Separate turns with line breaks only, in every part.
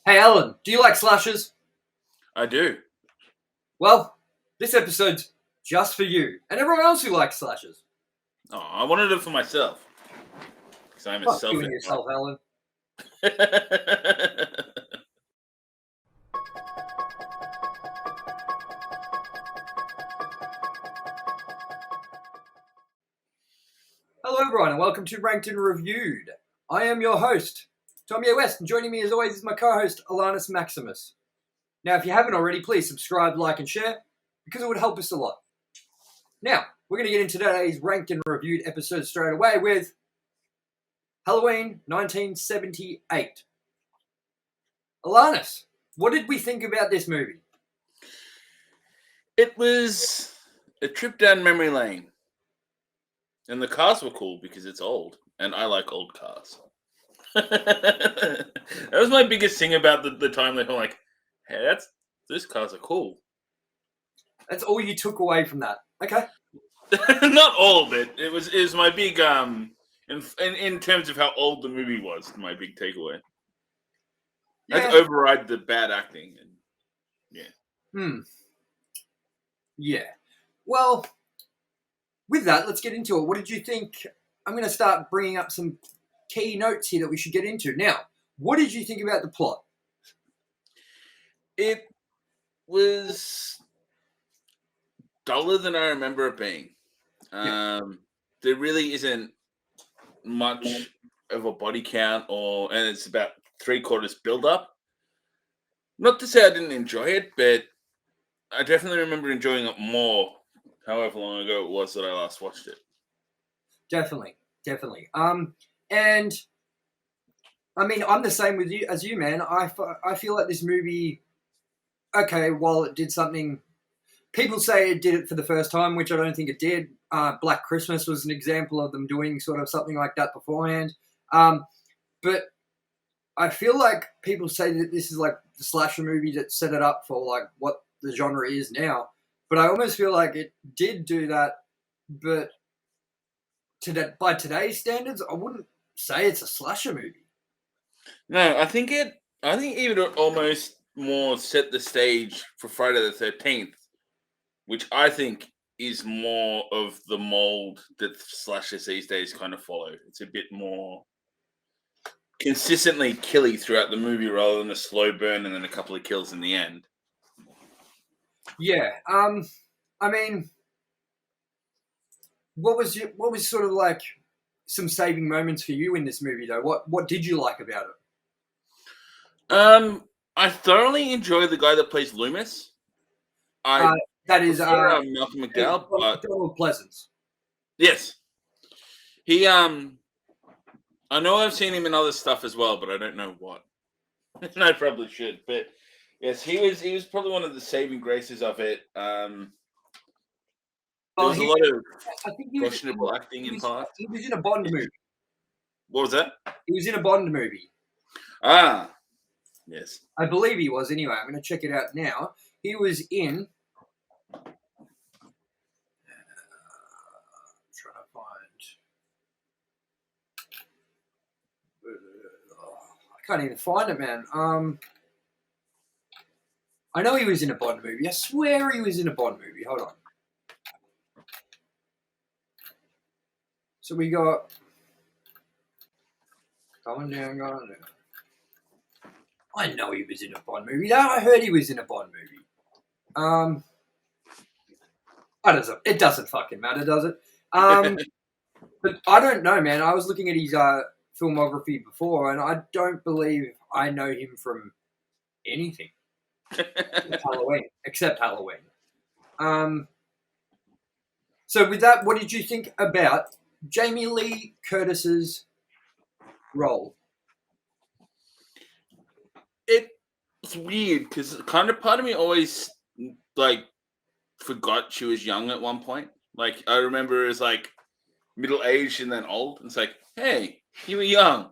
Hey Alan, do you like slashers?
I do.
Well, this episode's just for you and everyone else who likes slashers.
Oh, I wanted it for myself. Because I'm a
Fuck you
selfish
and yourself, Alan. Hello everyone and welcome to Ranked and Reviewed. I am your host, TOMYE West, and joining me as always is my co-host, ALANNIS MAXIMUS. Now, if you haven't already, please subscribe, like, and share, because it would help us a lot. Now, we're going to get into today's Ranked and Reviewed episode straight away with Halloween 1978. ALANNIS, what did we think about this movie?
It was a trip down memory lane. And the cars were cool because it's old. And I like old cars. That was my biggest thing about the time. Like, I'm like, hey, those cars are cool.
That's all you took away from that. Okay.
Not all of it. It was my big in terms of how old the movie was, my big takeaway. I had to override the bad acting and
Yeah. Well, with that, let's get into it. What did you think? I'm going to start bringing up some key notes here that we should get into. Now, what did you think about the plot?
It was duller than I remember it being. There really isn't much of a body count, and it's about 3/4 build up. Not to say I didn't enjoy it, but I definitely remember enjoying it more. However long ago it was that I last watched it.
Definitely. And I mean, I'm the same with you as you, man. I feel like this movie, okay, while it did something, people say it did it for the first time, which I don't think it did. Black Christmas was an example of them doing sort of something like that beforehand. But I feel like people say that this is like the slasher movie that set it up for like what the genre is now. But I almost feel like it did do that, but by today's standards, I wouldn't say it's a slasher movie.
No, I think even almost more set the stage for Friday the 13th, which I think is more of the mold that slashers these days kind of follow. It's a bit more consistently killy throughout the movie rather than a slow burn and then a couple of kills in the end.
Yeah. I mean, what was sort of like some saving moments for you in this movie though? What did you like about
it? I thoroughly enjoy the guy that plays Loomis.
That is
Malcolm McDowell, but
Pleasance.
Yes. He I know I've seen him in other stuff as well, but I don't know what. And I probably should, but yes, he was probably one of the saving graces of it. There was a lot of questionable acting in parts.
He was in a Bond movie.
What was that?
He was in a Bond movie.
Ah, yes.
I believe he was anyway. I'm going to check it out now. He was in... I can't even find it, man. I know he was in a Bond movie. I swear he was in a Bond movie. Hold on. So we got... Going down. I know he was in a Bond movie. I heard he was in a Bond movie. It doesn't fucking matter, does it? But I don't know, man. I was looking at his filmography before, and I don't believe I know him from anything except Halloween. So with that, what did you think about Jamie Lee Curtis's role?
It's weird because kind of part of me always like forgot she was young at one point. Like I remember it was like middle-aged and then old. It's like, hey, you were young.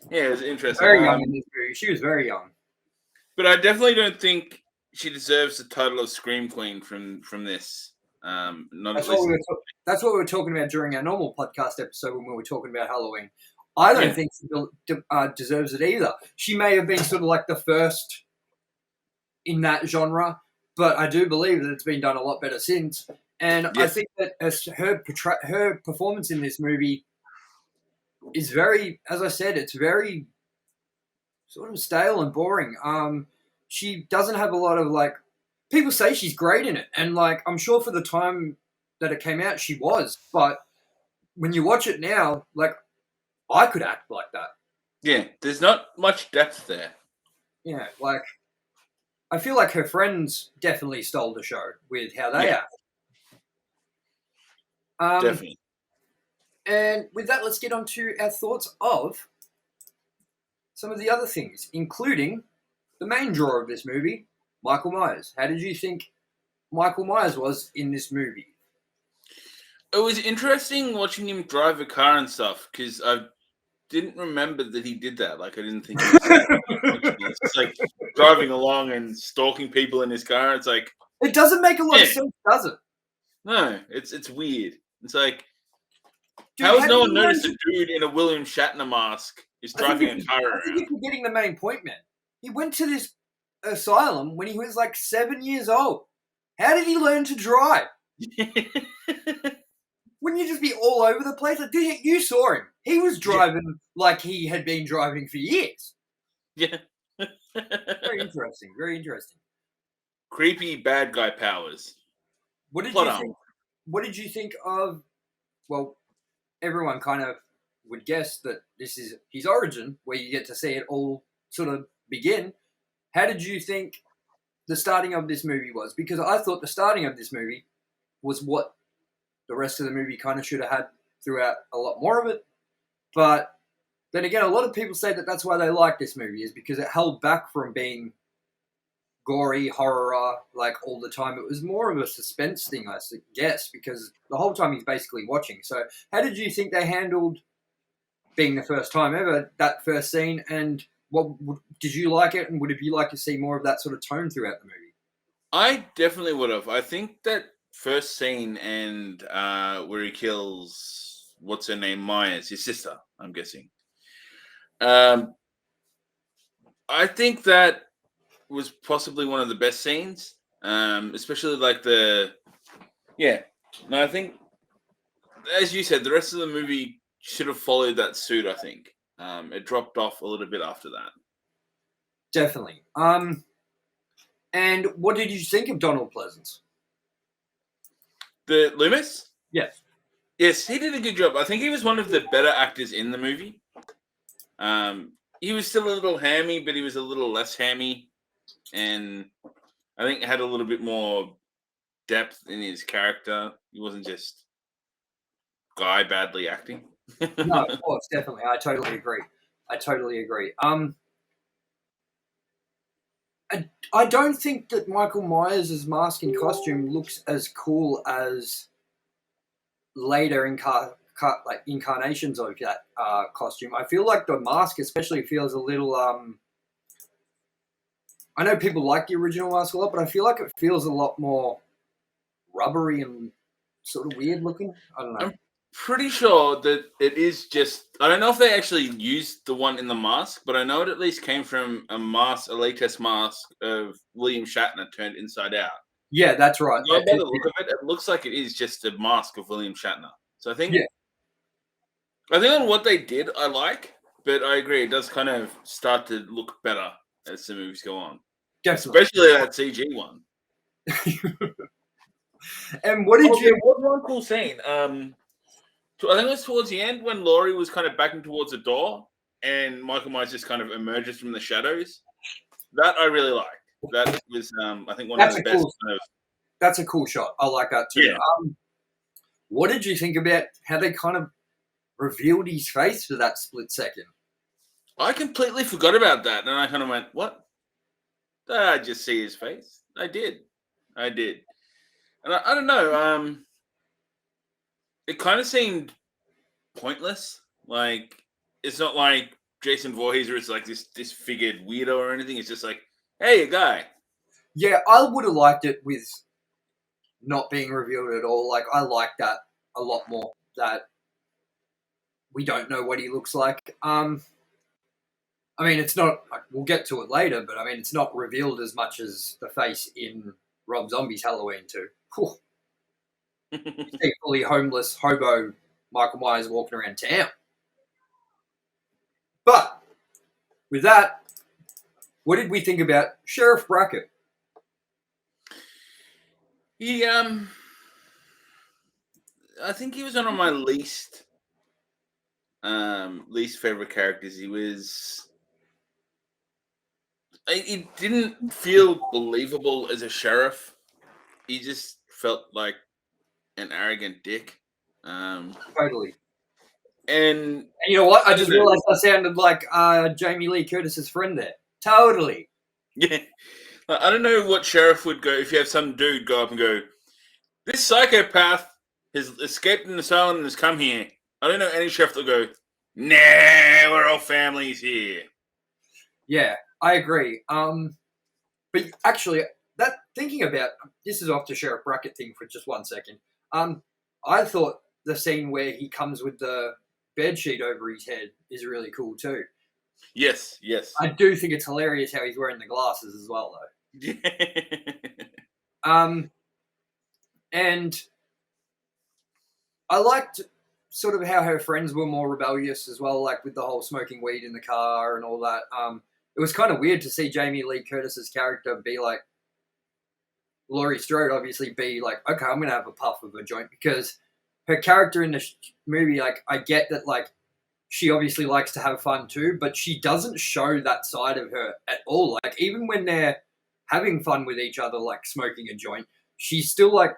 Yeah, it was interesting.
Very young in this movie. She was very young.
But I definitely don't think she deserves the title of Scream Queen from this.
That's what we were talking about during our normal podcast episode when we were talking about Halloween. I don't think she deserves it either. She may have been sort of like the first in that genre, but I do believe that it's been done a lot better since. And I think that her performance in this movie is very, as I said, it's very sort of stale and boring. She doesn't have a lot of like. People say she's great in it, and like I'm sure for the time that it came out, she was. But when you watch it now, like I could act like that.
Yeah, there's not much depth there.
Yeah, like I feel like her friends definitely stole the show with how they act.
Definitely.
And with that, let's get on to our thoughts of some of the other things, including the main draw of this movie, Michael Myers. How did you think Michael Myers was in this movie?
It was interesting watching him drive a car and stuff because I didn't remember that he did that. Like, I didn't think he was it's just like driving along and stalking people in his car. It's like
it doesn't make a lot of sense, does it?
No, it's weird. It's like, dude, how has no one noticed a dude in a William Shatner mask is driving a car around?
I think you're getting the main point, man. He went to this asylum when he was like 7 years old. How did he learn to drive? Wouldn't you just be all over the place? Like, you saw him. He was driving like he had been driving for years.
Yeah.
Very interesting. Very interesting.
Creepy bad guy powers.
What did you think of? Well, everyone kind of would guess that this is his origin, where you get to see it all sort of begin. How did you think the starting of this movie was? Because I thought the starting of this movie was what the rest of the movie kind of should have had throughout a lot more of it. But then again, a lot of people say that that's why they like this movie, is because it held back from being gory horror like all the time. It was more of a suspense thing, I guess, because the whole time he's basically watching. So how did you think they handled being the first time ever, that first scene, and did you like it, and would you like to see more of that sort of tone throughout the movie?
I definitely would have. I think that first scene and where he kills, what's her name, Myers, his sister, I'm guessing. I think that was possibly one of the best scenes, especially like I think, as you said, the rest of the movie should have followed that suit. I think it dropped off a little bit after that.
Definitely. And what did you think of Donald Pleasance?
The Loomis?
Yes.
Yes, he did a good job. I think he was one of the better actors in the movie. He was still a little hammy, but he was a little less hammy. And I think had a little bit more depth in his character. He wasn't just guy badly acting.
No, of course, definitely. I totally agree. I don't think that Michael Myers' mask and costume looks as cool as later incarnations of that costume. I feel like the mask especially feels a little... I know people like the original mask a lot, but I feel like it feels a lot more rubbery and sort of weird looking. I don't know.
I'm pretty sure that it is just... I don't know if they actually used the one in the mask, but I know it at least came from a latex mask of William Shatner turned inside out.
Yeah, that's right.
By the look of it, it looks like it is just a mask of William Shatner. So I think on what they did, I like, but I agree, it does kind of start to look better as the movies go on.
Definitely.
Especially that CG one.
And what did you...
What one cool scene? I think it was towards the end when Laurie was kind of backing towards the door and Michael Myers just kind of emerges from the shadows. That I really liked. That was, I think, one of the best.
That's a cool shot. I like that too.
Yeah.
What did you think about how they kind of revealed his face for that split second?
I completely forgot about that, and I kind of went, "What? Did I just see his face?" I did, and I don't know. It kind of seemed pointless. Like, it's not like Jason Voorhees is like this disfigured weirdo or anything. It's just like, hey, a guy.
Yeah, I would have liked it with not being revealed at all. Like, I like that a lot more. That we don't know what he looks like. I mean, it's not. We'll get to it later, but I mean, it's not revealed as much as the face in Rob Zombie's Halloween 2. Whew. You see fully homeless hobo Michael Myers walking around town. But with that, what did we think about Sheriff Brackett?
He I think he was one of my least favorite characters. He didn't feel believable as a sheriff. He just felt like an arrogant dick.
Totally.
And
you know what? I just realized I sounded like Jamie Lee Curtis's friend there. Totally.
Yeah. I don't know what sheriff would go if you have some dude go up and go, "This psychopath has escaped an asylum and has come here." I don't know any sheriff that will go, "Nah, we're all families here."
Yeah, I agree. But actually, that thinking about this is off the Sheriff Brackett thing for just 1 second. I thought the scene where he comes with the bed sheet over his head is really cool too.
Yes.
I do think it's hilarious how he's wearing the glasses as well, though. And I liked sort of how her friends were more rebellious as well, like with the whole smoking weed in the car and all that. It was kind of weird to see Jamie Lee Curtis's character be like, Laurie Strode obviously be like, okay, I'm going to have a puff of a joint, because her character in the movie, like, I get that, like, she obviously likes to have fun too, but she doesn't show that side of her at all. Like, even when they're having fun with each other, like smoking a joint, she's still like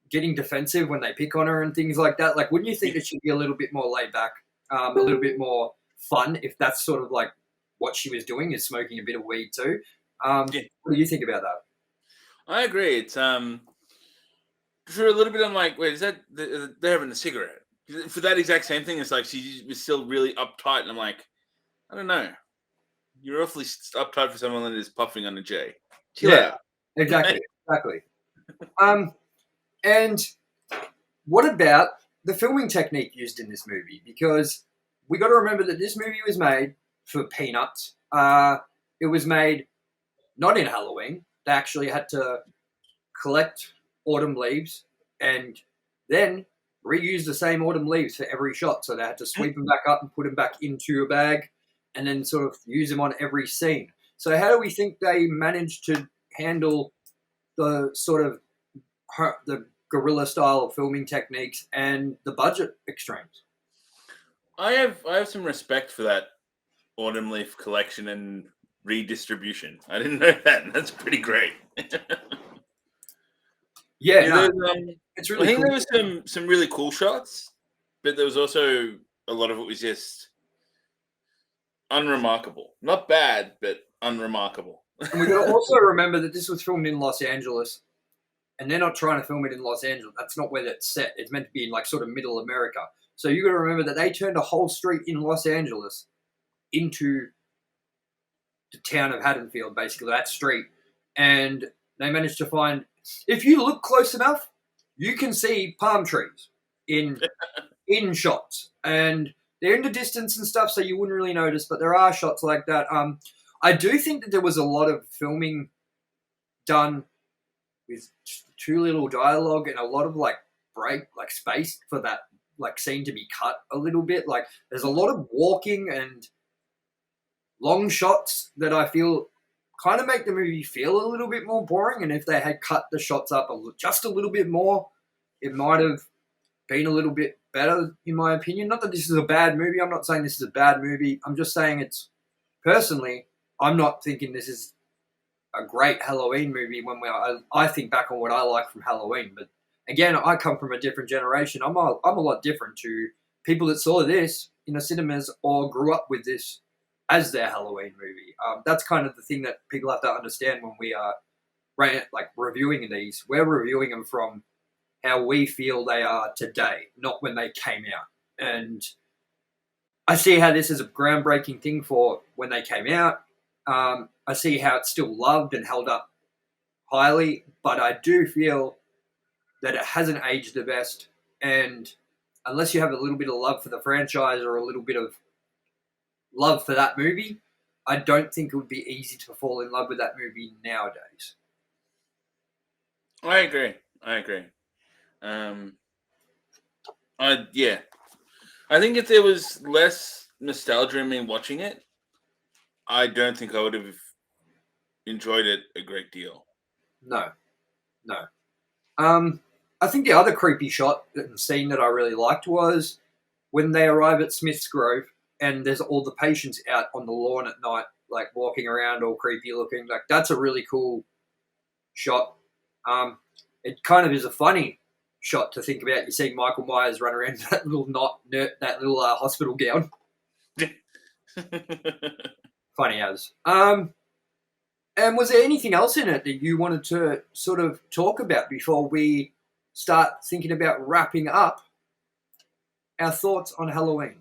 getting defensive when they pick on her and things like that. Like, wouldn't you think that she'd be a little bit more laid back, a little bit more fun, if that's sort of like what she was doing, is smoking a bit of weed too? What do you think about that?
I agree. It's for a little bit. I'm like, wait, is that they're having a cigarette? For that exact same thing, it's like she was still really uptight, and I'm like, I don't know. You're awfully uptight for someone that is puffing on a J. Chill out.
Exactly. And what about the filming technique used in this movie? Because we got to remember that this movie was made for peanuts. It was made not in Halloween. They actually had to collect autumn leaves and then reuse the same autumn leaves for every shot. So they had to sweep them back up and put them back into a bag and then sort of use them on every scene. So how do we think they managed to handle the sort of the guerrilla style filming techniques and the budget extremes?
I have some respect for that autumn leaf collection and redistribution. I didn't know that. That's pretty great.
It's really
I think
cool.
there was some really cool shots, but there was also a lot of it was just unremarkable. Not bad, but unremarkable.
And we got to also remember that this was filmed in Los Angeles, and they're not trying to film it in Los Angeles. That's not where that's set. It's meant to be in like sort of middle America. So you got to remember that they turned a whole street in Los Angeles into the town of Haddonfield, basically that street, and they managed to find. If you look close enough, you can see palm trees in shots, and they're in the distance and stuff, so you wouldn't really notice. But there are shots like that. I do think that there was a lot of filming done with too little dialogue and a lot of like space for that like scene to be cut a little bit. Like, there's a lot of walking and long shots that I feel kind of make the movie feel a little bit more boring. And if they had cut the shots up just a little bit more, it might have been a little bit better, in my opinion. Not that this is a bad movie. I'm not saying this is a bad movie. I'm just saying it's, personally, I'm not thinking this is a great Halloween movie when I think back on what I like from Halloween. But again, I come from a different generation. I'm a lot different to people that saw this in the cinemas or grew up with this as their Halloween movie. That's kind of the thing that people have to understand when we are reviewing these. We're reviewing them from how we feel they are today, not when they came out. And I see how this is a groundbreaking thing for when they came out. I see how it's still loved and held up highly, but I do feel that it hasn't aged the best. And unless you have a little bit of love for the franchise or a little bit of love for that movie, I don't think it would be easy to fall in love with that movie nowadays.
I agree. Yeah. I think if there was less nostalgia in me watching it, I don't think I would have enjoyed it a great deal.
No. I think the other creepy shot and scene that I really liked was when they arrive at Smith's Grove and there's all the patients out on the lawn at night, like walking around all creepy looking. Like, that's a really cool shot. It kind of is a funny shot to think about. You see Michael Myers run around in that little that little hospital gown. Funny as. And was there anything else in it that you wanted to sort of talk about before we start thinking about wrapping up our thoughts on Halloween?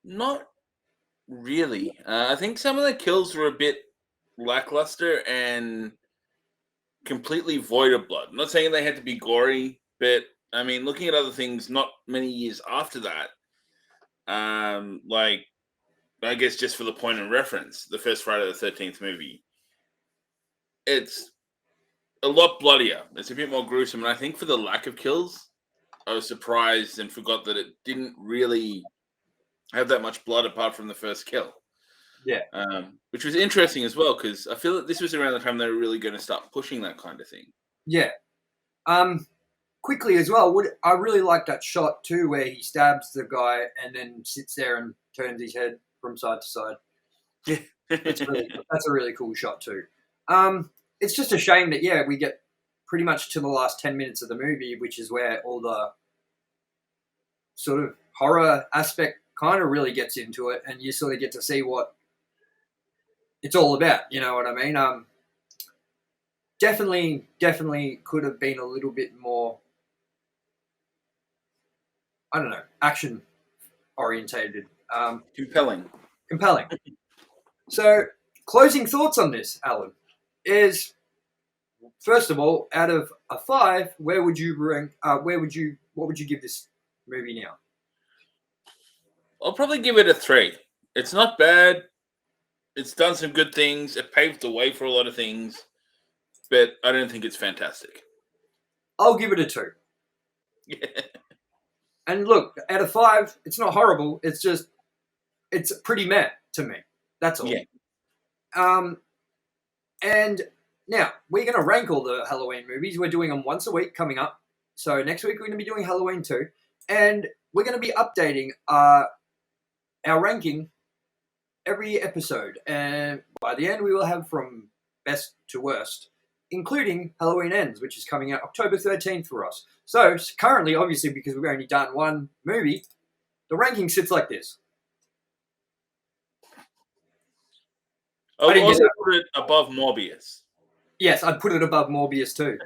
Not really. I think some of the kills were a bit lackluster and completely void of blood. I'm not saying they had to be gory, but I mean, looking at other things, not many years after that, like I guess just for the point of reference, the first Friday the 13th movie, it's a lot bloodier. It's a bit more gruesome, and I think for the lack of kills, I was surprised and forgot that it didn't really have that much blood apart from the first kill.
Yeah.
Which was interesting as well, because I feel that this was around the time they were really going to start pushing that kind of thing.
Yeah. Quickly as well, I really like that shot too, where he stabs the guy and then sits there and turns his head from side to side.
Yeah.
That's a really cool shot too. It's just a shame that we get pretty much to the last 10 minutes of the movie, which is where all the sort of horror aspect kind of really gets into it, and you sort of get to see what it's all about. You know what I mean? Definitely could have been a little bit more, I don't know, action orientated, compelling. So, closing thoughts on this, Alan, is first of all, out of a 5, where would you rank? What would you give this movie now?
I'll probably give it a 3. It's not bad. It's done some good things. It paved the way for a lot of things, but I don't think it's fantastic.
I'll give it a 2.
Yeah.
And look, out of 5, it's not horrible. It's pretty meh to me. That's all.
Yeah.
And now we're going to rank all the Halloween movies. We're doing them once a week coming up. So next week we're going to be doing Halloween 2, and we're going to be updating our ranking every episode. And by the end, we will have from best to worst, including Halloween Ends, which is coming out October 13th for us. So currently, obviously, because we've only done one movie, the ranking sits like this.
I would also put it above Morbius.
Yes, I'd put it above Morbius too.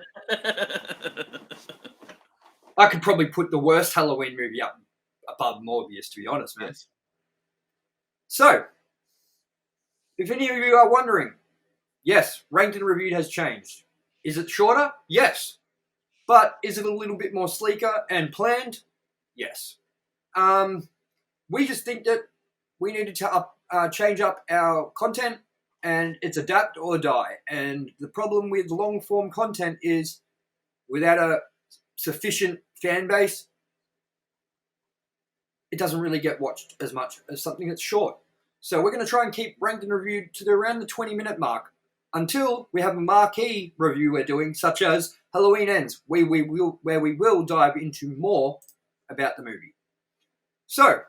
I could probably put the worst Halloween movie up above Morbius, to be honest, man.
Yes.
So, if any of you are wondering, yes, Ranked and Reviewed has changed. Is it shorter? Yes. But is it a little bit more sleeker and planned? Yes. We just think that we needed to change up our content, and it's adapt or die. And the problem with long-form content is without a sufficient fan base, it doesn't really get watched as much as something that's short. So we're going to try and keep Ranked and Reviewed to around the 20-minute mark until we have a marquee review we're doing, such as Halloween Ends, where we will dive into more about the movie. So,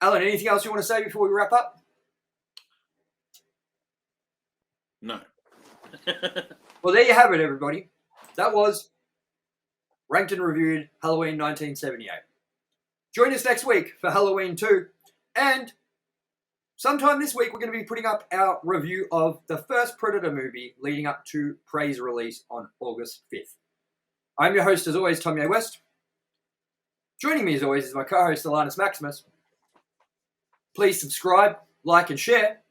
Alan, anything else you want to say before we wrap up?
No.
Well, there you have it, everybody. That was Ranked and Reviewed Halloween 1978. Join us next week for Halloween 2. And sometime this week, we're going to be putting up our review of the first Predator movie leading up to Prey's release on August 5th. I'm your host, as always, TOMYE West. Joining me, as always, is my co-host, ALANNIS Maximus. Please subscribe, like, and share.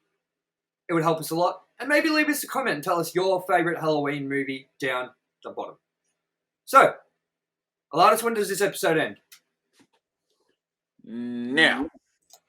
It would help us a lot. And maybe leave us a comment and tell us your favourite Halloween movie down the bottom. So, Alanis, when does this episode end?
Now.